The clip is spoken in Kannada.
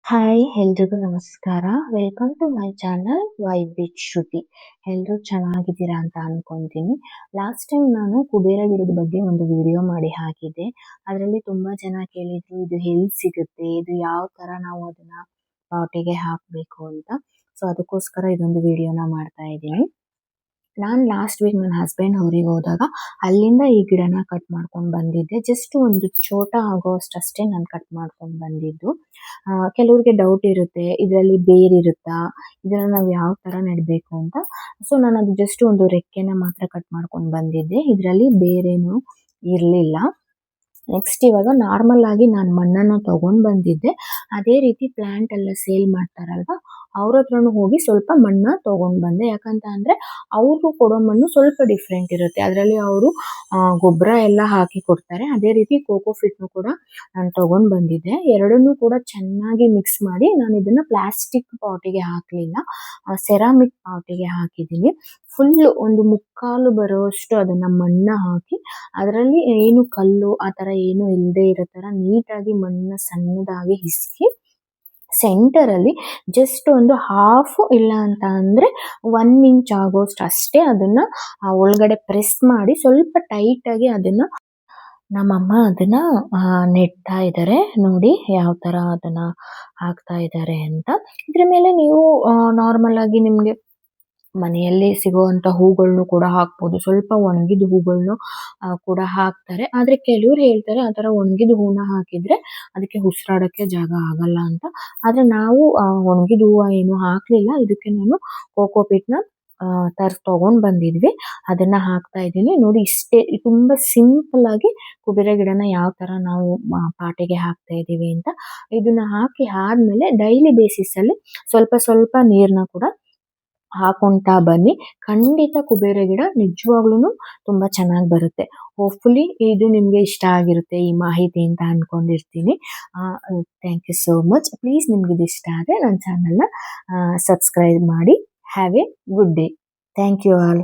ಹಾಯ್ ಎಲ್ರಿಗೂ ನಮಸ್ಕಾರ. Welcome to my channel vibe with Shruti. ಎಲ್ಲರೂ ಚೆನ್ನಾಗಿದ್ದೀರಾ ಅಂತ ಅನ್ಕೊಂತೀನಿ. ಲಾಸ್ಟ್ ಟೈಮ್ ನಾನು ಕುಬೇರ ಗಿಡದ ಬಗ್ಗೆ ಒಂದು ವಿಡಿಯೋ ಮಾಡಿ ಹಾಕಿದ್ದೆ. ಅದರಲ್ಲಿ ತುಂಬಾ ಜನ ಕೇಳಿದ್ರು ಇದು ಎಲ್ಲಿ ಸಿಗುತ್ತೆ, ಇದು ಯಾವ ತರ ನಾವು ಅದನ್ನ ಪಾಟಿಗೆ ಹಾಕಬೇಕು ಅಂತ. ಸೊ ಅದಕ್ಕೋಸ್ಕರ ಇದೊಂದು ವಿಡಿಯೋನ ಮಾಡ್ತಾ ಇದ್ದೀನಿ. ನಾನು ಲಾಸ್ಟ್ ವೀಕ್ ನನ್ನ ಹಸ್ಬೆಂಡ್ ಊರಿಗೆ ಹೋದಾಗ ಅಲ್ಲಿಂದ ಈ ಗಿಡನ ಕಟ್ ಮಾಡ್ಕೊಂಡು ಬಂದಿದ್ದೆ. ಜಸ್ಟ್ ಒಂದು ಚೋಟ ಆಗೋಷ್ಟಷ್ಟೇ ನಾನು ಕಟ್ ಮಾಡ್ಕೊಂಡು ಬಂದಿದ್ದು. ಕೆಲವ್ರಿಗೆ ಡೌಟ್ ಇರುತ್ತೆ, ಇದರಲ್ಲಿ ಬೇರ್ ಇರುತ್ತಾ, ಇದನ್ನ ನಾವು ಯಾವ ತರ ನೆಡಬೇಕು ಅಂತ. ಸೊ ನಾನು ಅದು ಜಸ್ಟ್ ಒಂದು ರೆಕ್ಕೆನ ಮಾತ್ರ ಕಟ್ ಮಾಡ್ಕೊಂಡು ಬಂದಿದ್ದೆ. ಇದರಲ್ಲಿ ಬೇರೇನು ಇರಲಿಲ್ಲ. ನೆಕ್ಸ್ಟ್ ಇವಾಗ ನಾರ್ಮಲ್ ಆಗಿ ನಾನು ಮಣ್ಣನ್ನ ತಗೊಂಡ್ ಬಂದಿದ್ದೆ. ಅದೇ ರೀತಿ ಪ್ಲಾಂಟ್ ಎಲ್ಲ ಸೇಲ್ ಮಾಡ್ತಾರಲ್ವಾ, ಅವ್ರ ಹತ್ರನೂ ಹೋಗಿ ಸ್ವಲ್ಪ ಮಣ್ಣ ತಗೊಂಡ್ ಬಂದೆ. ಯಾಕಂತ ಅಂದ್ರೆ ಅವರು ಕೊಡೋ ಮಣ್ಣು ಸ್ವಲ್ಪ ಡಿಫ್ರೆಂಟ್ ಇರುತ್ತೆ. ಅದರಲ್ಲಿ ಅವರು ಗೊಬ್ಬರ ಎಲ್ಲ ಹಾಕಿ ಕೊಡ್ತಾರೆ. ಅದೇ ರೀತಿ ಕೋಕೋಫಿಟ್ನು ಕೂಡ ನಾನು ತಗೊಂಡ್ ಬಂದಿದ್ದೆ. ಎರಡನ್ನೂ ಕೂಡ ಚೆನ್ನಾಗಿ ಮಿಕ್ಸ್ ಮಾಡಿ ನಾನು ಇದನ್ನ ಪ್ಲಾಸ್ಟಿಕ್ ಪಾಟಿಗೆ ಹಾಕ್ಲಿಲ್ಲ, ಸೆರಾಮಿಕ್ ಪಾಟಿಗೆ ಹಾಕಿದ್ದೀನಿ. ಫುಲ್ ಒಂದು ಮುಕ್ಕಾಲು ಬರುವಷ್ಟು ಅದನ್ನ ಮಣ್ಣ ಹಾಕಿ, ಅದರಲ್ಲಿ ಏನು ಕಲ್ಲು ಆ ತರ ಏನು ಇಲ್ಲದೆ ಇರೋ ತರ ನೀಟಾಗಿ ಮಣ್ಣನ್ನ ಸಣ್ಣದಾಗಿ ಹಿಸ್ಕಿ ಸೆಂಟರ್ ಅಲ್ಲಿ ಜಸ್ಟ್ ಒಂದು ಹಾಫ್ ಇಲ್ಲ ಅಂತ ಅಂದ್ರೆ 1 ಇಂಚ್ ಆಗೋಷ್ಟು ಅಷ್ಟೇ ಅದನ್ನ ಒಳಗಡೆ ಪ್ರೆಸ್ ಮಾಡಿ ಸ್ವಲ್ಪ ಟೈಟ್ ಆಗಿ ಅದನ್ನ ನಮ್ಮಮ್ಮ ಅದನ್ನ ನೆಡ್ತಾ ಇದ್ದಾರೆ. ನೋಡಿ ಯಾವ ತರ ಅದನ್ನ ಹಾಕ್ತಾ ಇದ್ದಾರೆ ಅಂತ. ಇದ್ರ ಮೇಲೆ ನೀವು ನಾರ್ಮಲ್ ಆಗಿ ನಿಮ್ಗೆ ಮನೆಯಲ್ಲಿ ಸಿಗುವಂತ ಹೂಗಳನ್ನು ಕೂಡ ಹಾಕ್ಬೋದು. ಸ್ವಲ್ಪ ಒಣಗಿದ ಹೂಗಳನ್ನು ಕೂಡ ಹಾಕ್ತಾರೆ. ಆದ್ರೆ ಕೆಲವ್ರು ಹೇಳ್ತಾರೆ ಆ ತರ ಒಣಗಿದ ಹೂನ ಹಾಕಿದ್ರೆ ಅದಕ್ಕೆ ಉಸಿರಾಡಕ್ಕೆ ಜಾಗ ಆಗಲ್ಲ ಅಂತ. ಆದ್ರೆ ನಾವು ಒಣಗಿದ ಹೂವ ಏನು ಹಾಕ್ಲಿಲ್ಲ. ಇದಕ್ಕೆ ನಾನು ಕೋಕೋಪೀಟ್ನ ತಗೊಂಡ್ ಬಂದಿದ್ವಿ, ಅದನ್ನ ಹಾಕ್ತಾ ಇದ್ದೀನಿ. ನೋಡಿ ಇಷ್ಟೇ, ತುಂಬಾ ಸಿಂಪಲ್ ಆಗಿ ಕುಬೇರ ಗಿಡನ ಯಾವ ತರ ನಾವು ಪಾಟಿಗೆ ಹಾಕ್ತಾ ಇದೀವಿ ಅಂತ. ಇದನ್ನ ಹಾಕಿ ಆದ್ಮೇಲೆ ಡೈಲಿ ಬೇಸಿಸ್ ಅಲ್ಲಿ ಸ್ವಲ್ಪ ಸ್ವಲ್ಪ ನೀರ್ನ ಕೂಡ ಹಾಕೊಂತಾ ಬನ್ನಿ. ಖಂಡಿತ ಕುಬೇರ ಗಿಡ ನಿಜವಾಗ್ಲೂ ತುಂಬಾ ಚೆನ್ನಾಗಿ ಬರುತ್ತೆ. ಹೋಪ್ಫುಲಿ ಇದು ನಿಮ್ಗೆ ಇಷ್ಟ ಆಗಿರುತ್ತೆ ಈ ಮಾಹಿತಿ ಅಂತ ಅನ್ಕೊಂಡಿರ್ತೀನಿ. Thank you so much. Please ನಿಮ್ಗೆ ಇದು ಇಷ್ಟ ಆದರೆ ನನ್ನ ಚಾನಲ್ನ ಸಬ್ಸ್ಕ್ರೈಬ್ ಮಾಡಿ. Have a good day. Thank you all.